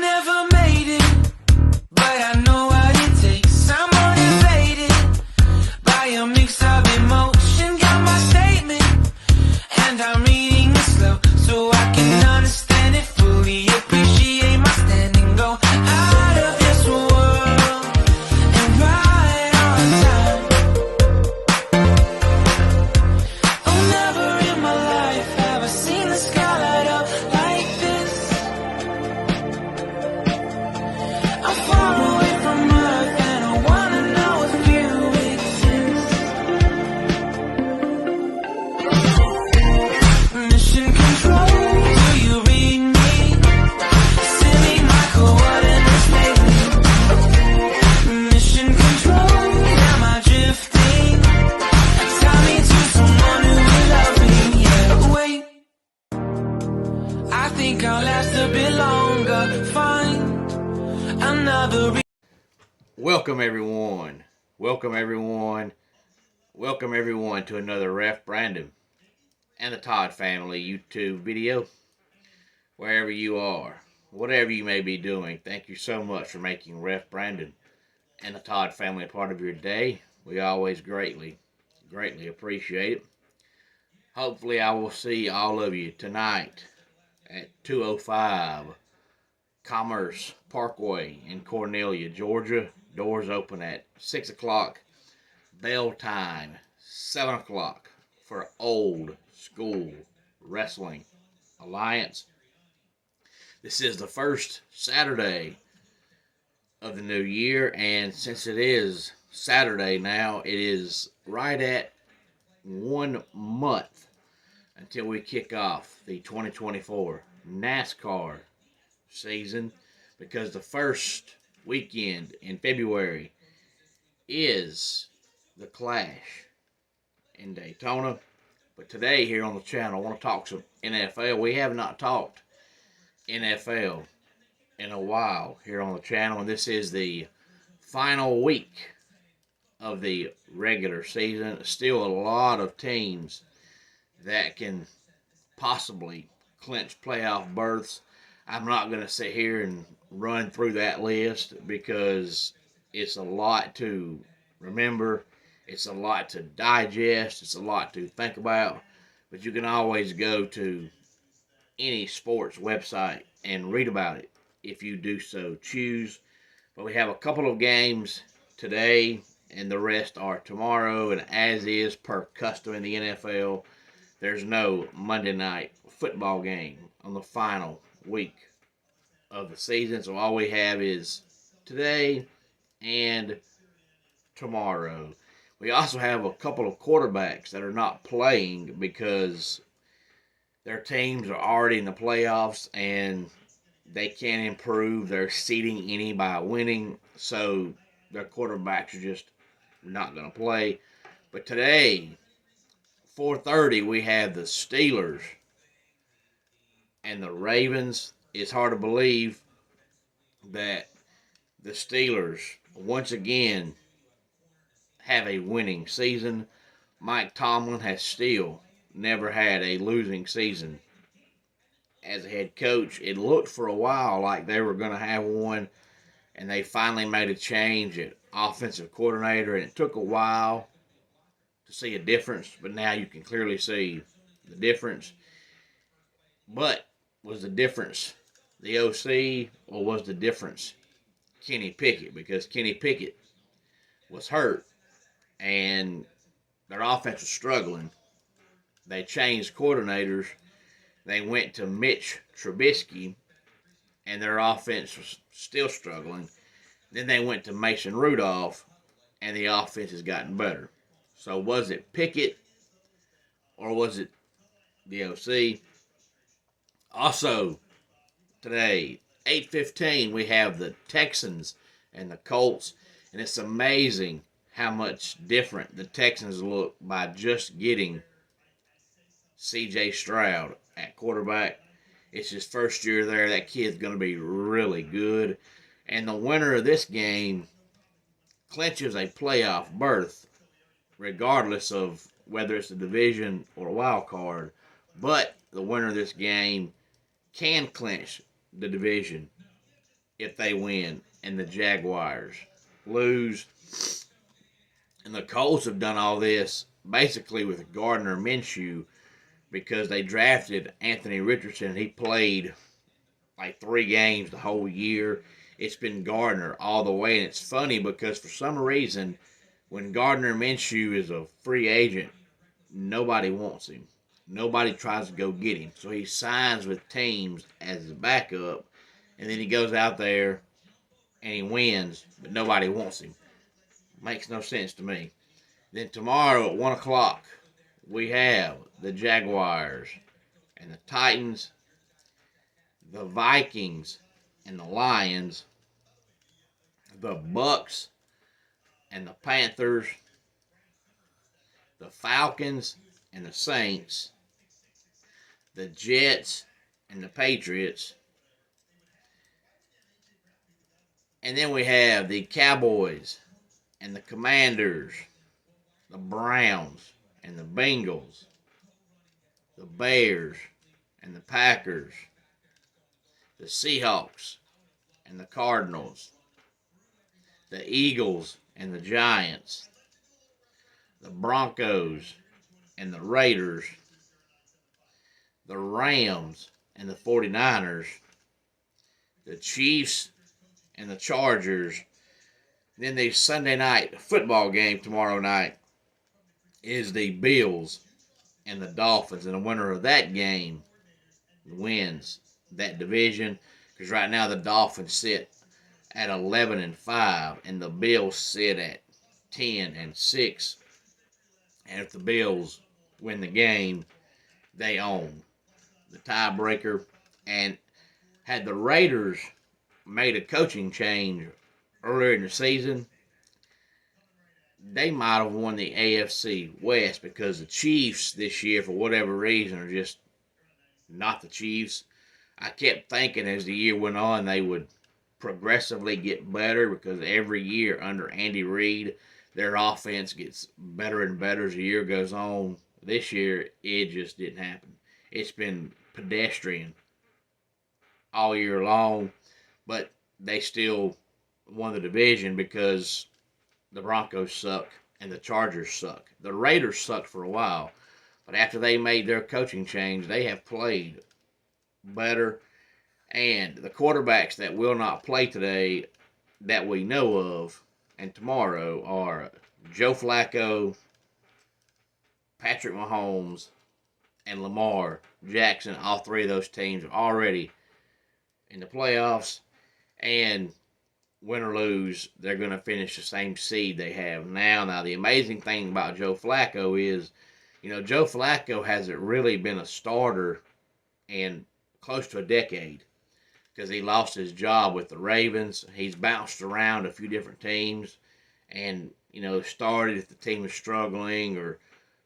never made it, but I know what it takes. I'm motivated by a mix of emotion. Got my statement, and I'm reading it slow so I can understand it fully. Appreciate my standing, go out of this world and right on time. Oh, never in my life have I seen the sky light up like this. I'm far away from Earth and I wanna know if you exist. Mission control, do you read me? Send me my coordinates lately. Mission control, am I drifting? Tie me to someone who will love me, yeah. Wait, I think I'll last a bit longer. Find another Welcome everyone. Welcome everyone. Welcome everyone to another Ref Brandon and the Todd family YouTube video. Wherever you are, whatever you may be doing, thank you so much for making Ref Brandon and the Todd family a part of your day. We always greatly appreciate it. Hopefully I will see all of you tonight at 205 Commerce Parkway in Cornelia, Georgia. Doors open at 6 o'clock. Bell time, 7 o'clock for Old School Wrestling Alliance. This is the first Saturday of the new year, and since it is Saturday now, it is right at 1 month until we kick off the 2024 NASCAR season, because the first weekend in February is the Clash in Daytona. But today here on the channel, I want to talk some NFL. We have not talked NFL in a while here on the channel, and this is the final week of the regular season. Still a lot of teams that can possibly clinch playoff berths. I'm not going to sit here and run through that list because it's a lot to remember. It's a lot to digest. It's a lot to think about. But you can always go to any sports website and read about it if you do so choose. But we have a couple of games today, and the rest are tomorrow. And as is per custom in the NFL, there's no Monday night football game on the final week of the season. So all we have is today and tomorrow. We also have a couple of quarterbacks that are not playing because their teams are already in the playoffs and they can't improve their seeding any by winning. So their quarterbacks are just not going to play. But today, 4:30, we have the Steelers and the Ravens. It's hard to believe that the Steelers once again have a winning season. Mike Tomlin has still never had a losing season as a head coach. It looked for a while like they were going to have one, and they finally made a change at offensive coordinator, and it took a while to see a difference, but now you can clearly see the difference. But was the difference the OC, or was the difference Kenny Pickett? Because Kenny Pickett was hurt and their offense was struggling. They changed coordinators. They went to Mitch Trubisky, and their offense was still struggling. Then they went to Mason Rudolph, and the offense has gotten better. So was it Pickett, or was it the OC? Also, today, 8:15, we have the Texans and the Colts, and it's amazing how much different the Texans look by just getting C.J. Stroud at quarterback. It's his first year there. That kid's going to be really good. And the winner of this game clinches a playoff berth, regardless of whether it's a division or a wild card. But the winner of this game can clinch the division if they win and the Jaguars lose. And the Colts have done all this basically with Gardner Minshew because they drafted Anthony Richardson. He played like 3 games the whole year. It's been Gardner all the way. And it's funny because for some reason, when Gardner Minshew is a free agent, nobody wants him. Nobody tries to go get him. So he signs with teams as a backup, and then he goes out there and he wins, but nobody wants him. Makes no sense to me. Then tomorrow at 1 o'clock, we have the Jaguars and the Titans, the Vikings and the Lions, the Bucks and the Panthers, the Falcons and the Saints, the Jets and the Patriots, and then we have the Cowboys and the Commanders, the Browns and the Bengals, the Bears and the Packers, the Seahawks and the Cardinals, the Eagles and the Giants, the Broncos and the Raiders, the Rams and the 49ers, the Chiefs and the Chargers. Then the Sunday night football game tomorrow night is the Bills and the Dolphins. And the winner of that game wins that division. Because right now the Dolphins sit at 11-5 and the Bills sit at 10-6. And if the Bills win the game, they own the tiebreaker. And had the Raiders made a coaching change earlier in the season, they might have won the AFC West because the Chiefs this year, for whatever reason, are just not the Chiefs. I kept thinking as the year went on they would progressively get better because every year under Andy Reid, their offense gets better and better as the year goes on. This year, it just didn't happen. It's been pedestrian all year long, but they still won the division because the Broncos suck and the Chargers suck. The Raiders sucked for a while, but after they made their coaching change, they have played better. And the quarterbacks that will not play today that we know of and tomorrow are Joe Flacco, Patrick Mahomes, and Lamar Jackson. All 3 of those teams are already in the playoffs, and win or lose, they're going to finish the same seed they have now. Now, the amazing thing about Joe Flacco is, Joe Flacco hasn't really been a starter in close to a decade because he lost his job with the Ravens. He's bounced around a few different teams and, started if the team was struggling or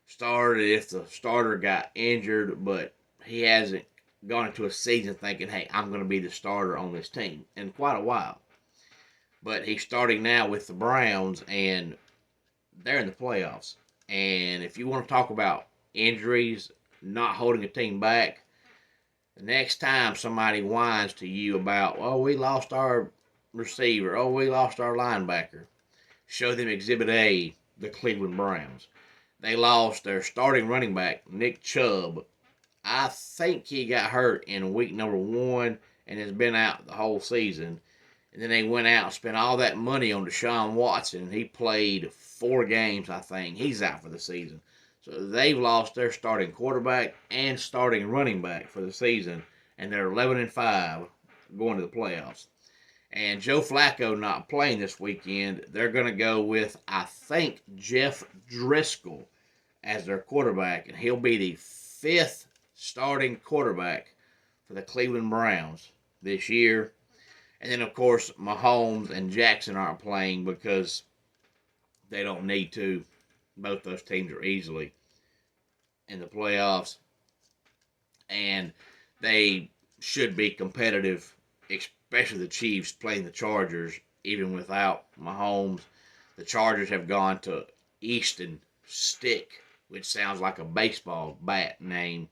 started if the starter got injured, but he hasn't gone into a season thinking, hey, I'm going to be the starter on this team in quite a while. But he's starting now with the Browns, and they're in the playoffs. And if you want to talk about injuries, not holding a team back, the next time somebody whines to you about, oh, we lost our receiver, oh, we lost our linebacker, show them Exhibit A, the Cleveland Browns. They lost their starting running back, Nick Chubb. I think he got hurt in week number 1 and has been out the whole season. And then they went out and spent all that money on Deshaun Watson. He played 4 games, I think. He's out for the season. So they've lost their starting quarterback and starting running back for the season. And they're 11-5 going to the playoffs. And Joe Flacco not playing this weekend. They're going to go with, I think, Jeff Driscoll as their quarterback. And he'll be the 5th starting quarterback for the Cleveland Browns this year. And then, of course, Mahomes and Jackson aren't playing because they don't need to. Both those teams are easily in the playoffs. And they should be competitive, especially the Chiefs playing the Chargers, even without Mahomes. The Chargers have gone to Easton Stick, which sounds like a baseball bat name.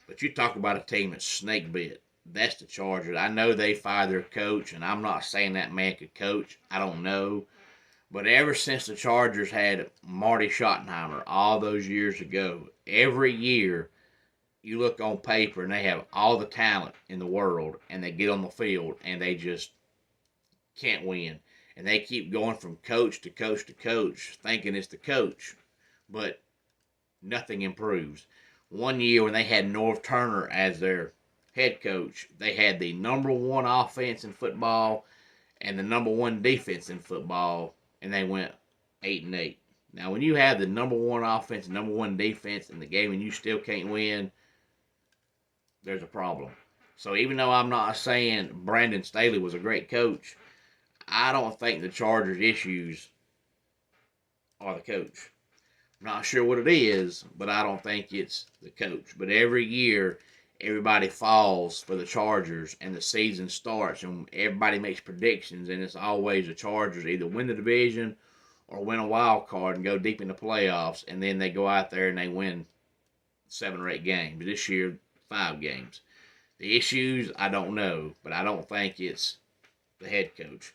But you talk about a team that's snake bit. that's the Chargers. I know they fired their coach, and I'm not saying that man could coach. I don't know. But ever since the Chargers had Marty Schottenheimer all those years ago, every year you look on paper and they have all the talent in the world, and they get on the field and they just can't win. And they keep going from coach to coach to coach, thinking it's the coach, but nothing improves. One year when they had Norv Turner as their head coach, they had the number one offense in football and the number one defense in football, and they went 8-8. Now, when you have the number one offense and number one defense in the game and you still can't win, there's a problem. So even though I'm not saying Brandon Staley was a great coach, I don't think the Chargers' issues are the coach. I'm not sure what it is, but I don't think it's the coach. But every year, everybody falls for the Chargers, and the season starts, and everybody makes predictions, and it's always the Chargers either win the division or win a wild card and go deep in the playoffs, and then they go out there and they win 7 or 8 games. This year, 5 games. The issues, I don't know, but I don't think it's the head coach.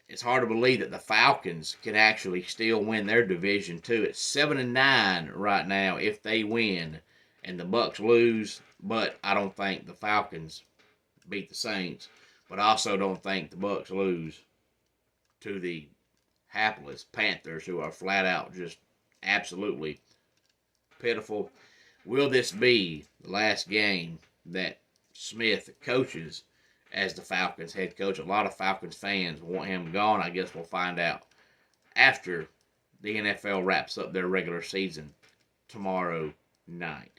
It's hard to believe that the Falcons can actually still win their division too. It's 7-9 right now if they win, and the Bucs lose. But I don't think the Falcons beat the Saints. But I also don't think the Bucs lose to the hapless Panthers, who are flat out just absolutely pitiful. Will this be the last game that Smith coaches as the Falcons head coach? A lot of Falcons fans want him gone. I guess we'll find out after the NFL wraps up their regular season tomorrow night.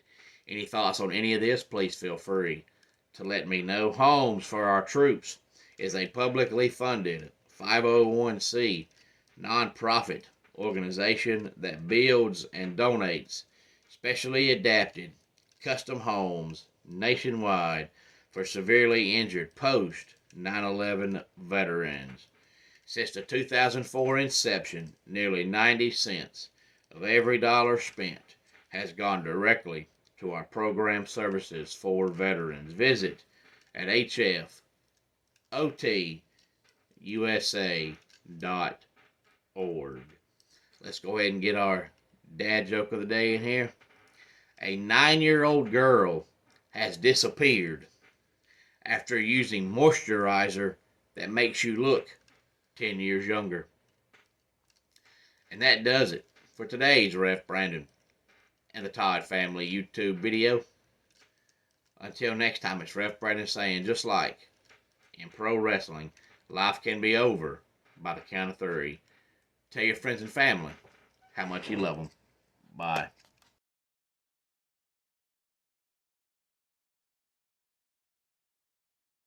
Any thoughts on any of this, please feel free to let me know. Homes for Our Troops is a publicly funded 501c nonprofit organization that builds and donates specially adapted custom homes nationwide for severely injured post 9/11 veterans. Since the 2004 inception, nearly 90 cents of every dollar spent has gone directly to our program services for veterans. Visit at hfusa.org. Let's go ahead and get our dad joke of the day in here. A 9-year-old girl has disappeared after using moisturizer that makes you look 10 years younger. And that does it for today's Ref Brandon and the Todd Family YouTube video. Until next time, it's Ref Brandon saying, just like in pro wrestling, life can be over by the count of 3. Tell your friends and family how much you love them. Bye.